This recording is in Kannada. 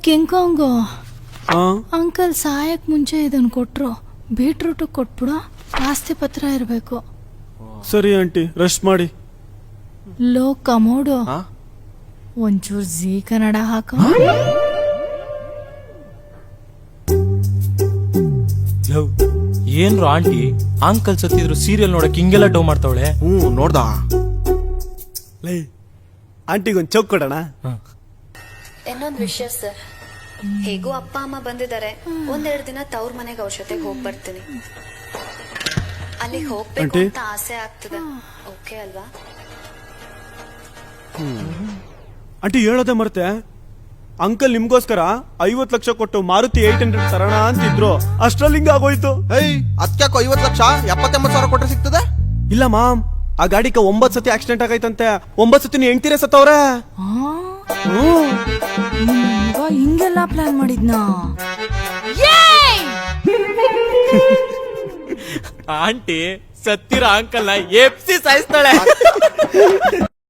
ಕಿಂಕಾಂಗು ಅಂಕಲ್ ಸಾಯಕ್ ಮುಂಚೆ ಇದನ್ ಕೊಟ್ರು, ಬೀಟ್ರೂಟ್ ಕೊಟ್ಬಿಡು, ಆಸ್ತಿ ಪತ್ರ ಇರ್ಬೇಕು. ಸರಿ ಆಂಟಿ, ರೆಸ್ಟ್ ಮಾಡಿ. ಲೋ ಕಮೋಡು, ಒಂಚೂರು ಜೀ ಕನ್ನಡ ಹಾಕೋ. ಏನ್ರು ಆಂಟಿ ಅಂಕಲ್ ಸತ್ತಿದ್ರು ಸೀರಿಯಲ್ ನೋಡಕ್ ಹಿಂಗೆಲ್ಲ ಡೌ ಮಾಡ್ತಾವಳೆ. ನೋಡ್ದ ಲೈ ಆಂಟಿಗೊಂದು ಚೌಕ್ ಕೊಡೋಣ. ಇನ್ನೊಂದು ವಿಷಯ ಸರ್, ಹೇಗೂ ಅಪ್ಪ ಅಮ್ಮ ಬಂದಿದ್ದಾರೆ, ಒಂದೆರಡು ದಿನ ತವ್ರ ಮನೆಗೆ ಅವ್ರ ಜೊತೆಗೆ ಹೋಗಿ ಬರ್ತೀನಿ. ಅಲ್ಲಿಗೆ ಹೋಗ್ಬೇಕು ಅಂತ ಆಸೆ ಆಗ್ತದೆ. ಓಕೆ ಅಲ್ವಾ? ಆಂಟಿ ಹೇಳೋದೇ ಮರ್ತೆ, ಅಂಕಲ್ ನಿಮ್ಗೋಸ್ಕರ 50 ಲಕ್ಷ ಕೊಟ್ಟು ಮಾರುತಿ 800 ತರೋಣ ಅಂತಿದ್ರು, ಅಷ್ಟ್ರಲ್ಲಿ ಹಿಂಗ ಆಗೋಯ್ತು. ಅದ್ಕ್ಯಾಕೋ 50 ಲಕ್ಷ 70-80 ಕೊಟ್ರೆ ಸಿಗ್ತದೆ? ಇಲ್ಲ ಮಾಮ್, ಆ ಗಾಡಿಗೆ 9 ಸತಿ ಆಕ್ಸಿಡೆಂಟ್ ಆಗೈತಂತೆ, 9 ಸತಿ ಹೆಂಡ್ತೀರೇ ಸತ್ತವ್ರೆ. ಹಿಂಗೆಲ್ಲ ಪ್ಲಾನ್ ಮಾಡಿದ್ನಾ? ಆಂಟಿ ಸತ್ತಿರೋ ಅಂಕಲ್ನ ಎಪ್ಸಿ ಸಾಯಿಸ್ತಾಳೆ.